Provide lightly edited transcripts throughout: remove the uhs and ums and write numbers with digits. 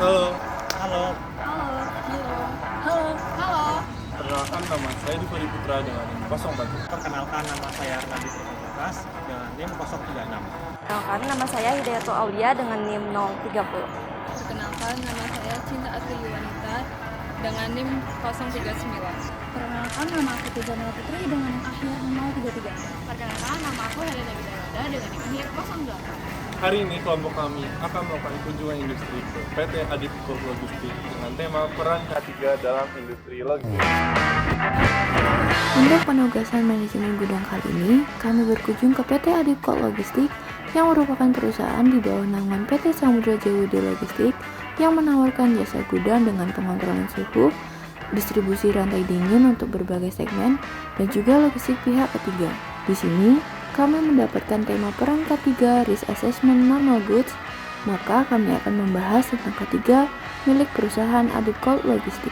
Halo, Halo, Halo, halo, halo, halo. perkenalkan nama saya Dwi Putra dengan NIM 04. perkenalkan nama saya Radit Pamungkas dengan NIM 036. Perkenalkan, nama saya Hidayatul Aulia dengan NIM 030. Perkenalkan, nama saya Cinta Atri Yuwanita dengan NIM 039. Perkenalkan, nama aku Tizana Putri dengan NIM akhir 033. Perkenalkan, nama aku Helena Bidawada dengan NIM akhir 08. Hari ini kelompok kami akan melakukan kunjungan industri ke PT Adipco Logistik dengan tema peran K3 dalam industri logistik. Untuk penugasan manajemen gudang kali ini, kami berkunjung ke PT Adipco Logistik yang merupakan perusahaan di bawah naungan PT Samudra JWD Logistik yang menawarkan jasa gudang dengan pengontrolan suhu, distribusi rantai dingin untuk berbagai segmen, dan juga logistik pihak ketiga. Di sini, kami mendapatkan tema peran K3 Risk Assessment Normal Goods, maka kami akan membahas tentang K3 milik perusahaan Adipco Logistik.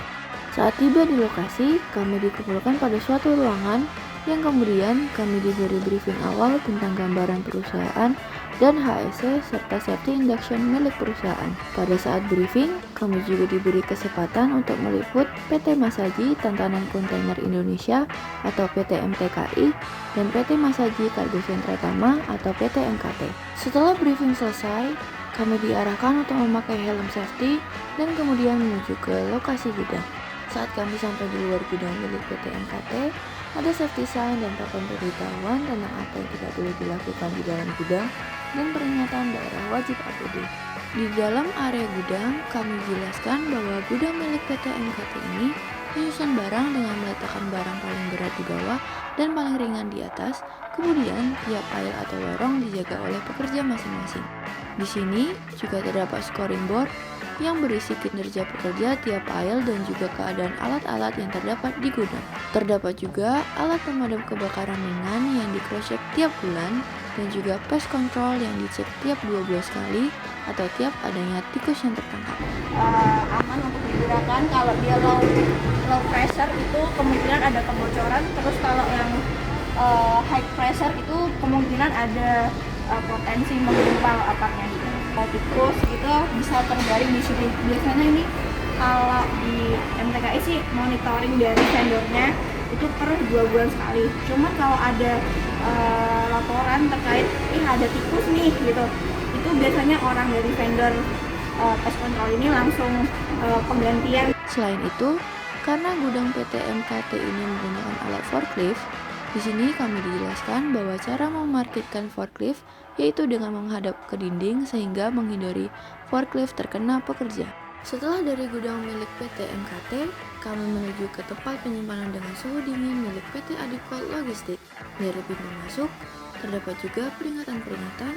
Saat tiba di lokasi, kami dikumpulkan pada suatu ruangan yang kemudian kami diberi briefing awal tentang gambaran perusahaan dan HSE serta safety induction milik perusahaan. Pada saat briefing, kami juga diberi kesempatan untuk meliput PT Masaji Tantanan Kontainer Indonesia atau PT MTKI dan PT Masaji Kargo Sentra Tama atau PT MKT. Setelah briefing selesai, kami diarahkan untuk memakai helm safety dan kemudian menuju ke lokasi gudang. Saat kami sampai di luar gudang milik PT MKT, ada safety sign dan papan pemberitahuan tentang apa yang tidak boleh dilakukan di dalam gudang dan peringatan daerah wajib APD. Di dalam area gudang, kami jelaskan bahwa gudang milik PT MKT ini menyusun barang dengan meletakkan barang paling berat di bawah dan paling ringan di atas, kemudian tiap aisle atau lorong dijaga oleh pekerja masing-masing. Di sini juga terdapat scoring board yang berisi kinerja pekerja tiap aisle dan juga keadaan alat-alat yang terdapat di gudang. Terdapat juga alat pemadam kebakaran ringan yang di cross check tiap bulan dan juga pest control yang dicek tiap 12 kali atau tiap adanya tikus yang tertangkap. Aman untuk digunakan. Kalau dia low pressure itu kemungkinan ada kebocoran, terus kalau yang high pressure itu kemungkinan ada potensi menggumpal atapnya gitu. Tikus gitu bisa terbaring di sini. Biasanya ini kalau di MTKI sih monitoring dari vendornya itu per 2 bulan sekali. Cuma kalau ada laporan terkait ada tikus nih gitu, itu biasanya orang dari vendor pest control ini langsung penggantian. Selain itu, karena gudang PT MKT ini menggunakan alat forklift, di sini kami dijelaskan bahwa cara memarkirkan forklift yaitu dengan menghadap ke dinding sehingga menghindari forklift terkena pekerja. Setelah dari gudang milik PT MKT, kami menuju ke tempat penyimpanan dengan suhu dingin milik PT Adipco Logistik. Dari pintu masuk, terdapat juga peringatan-peringatan,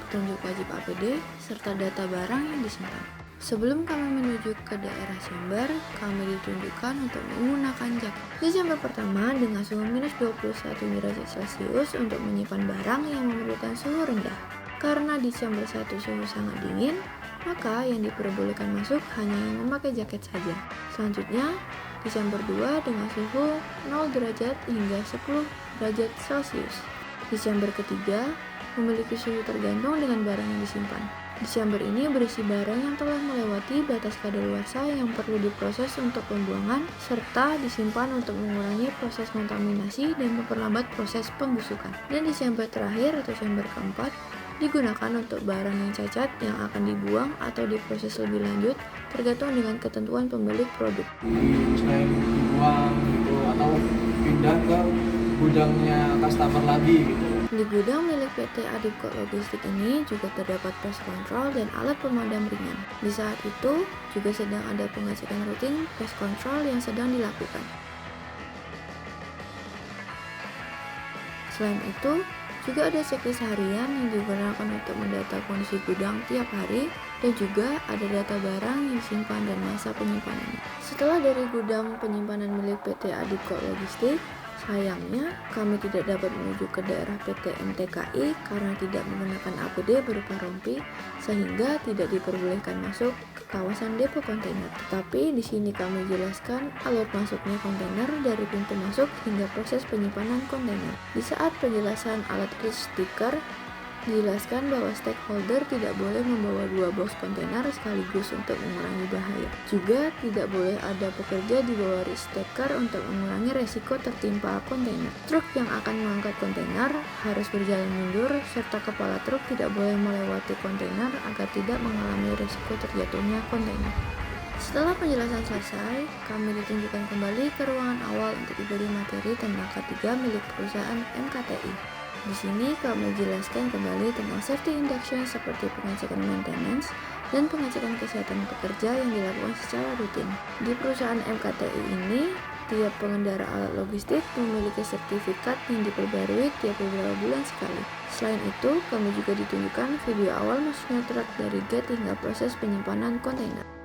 petunjuk wajib APD, serta data barang yang disimpan. Sebelum kami menuju ke daerah chamber, kami ditunjukkan untuk menggunakan jaket. Di chamber pertama dengan suhu minus 21 derajat Celcius untuk menyimpan barang yang memerlukan suhu rendah. Karena di chamber 1 suhu sangat dingin, maka yang diperbolehkan masuk hanya yang memakai jaket saja. Selanjutnya, di chamber 2 dengan suhu 0 derajat hingga 10 derajat Celcius. Di chamber ketiga, memiliki suhu tergantung dengan barang yang disimpan. Di chamber ini berisi barang yang telah melewati batas kadaluarsa yang perlu diproses untuk pembuangan, serta disimpan untuk mengurangi proses kontaminasi dan memperlambat proses pembusukan. Dan di chamber terakhir atau chamber keempat, digunakan untuk barang yang cacat yang akan dibuang atau diproses lebih lanjut tergantung dengan ketentuan pemilik produk. Selain dibuang gitu atau pindah ke gudangnya customer lagi gitu. Di gudang milik PT Adipco Logistik ini juga terdapat pest control dan alat pemadam ringan. Di saat itu juga sedang ada pengecekan rutin pest control yang sedang dilakukan. Selain itu, juga ada checklist harian yang digunakan untuk mendata kondisi gudang tiap hari dan juga ada data barang yang disimpan dan masa penyimpanannya. Setelah dari gudang penyimpanan milik PT Adipco Logistik, sayangnya kami tidak dapat menuju ke daerah PT MTKI karena tidak menggunakan APD berupa rompi sehingga tidak diperbolehkan masuk ke kawasan depo kontainer. Tetapi di sini kami jelaskan alur masuknya kontainer dari pintu masuk hingga proses penyimpanan kontainer. Di saat penjelasan alat risk sticker, Dijelaskan bahwa stakeholder tidak boleh membawa 2 box kontainer sekaligus untuk mengurangi bahaya. Juga tidak boleh ada pekerja di bawah risk taker untuk mengurangi resiko tertimpa kontainer. Truk yang akan mengangkat kontainer harus berjalan mundur serta kepala truk tidak boleh melewati kontainer agar tidak mengalami resiko terjatuhnya kontainer. Setelah penjelasan selesai, kami ditunjukkan kembali ke ruangan awal untuk diberi materi tentang K3 milik perusahaan MKTI. Di sini kami jelaskan kembali tentang safety induction seperti pengecekan maintenance dan pengecekan kesehatan pekerja yang dilakukan secara rutin. Di perusahaan MKTI ini, tiap pengendara alat logistik memiliki sertifikat yang diperbarui tiap beberapa bulan sekali. Selain itu, kami juga ditunjukkan video awal masuknya truk dari gate hingga proses penyimpanan kontainer.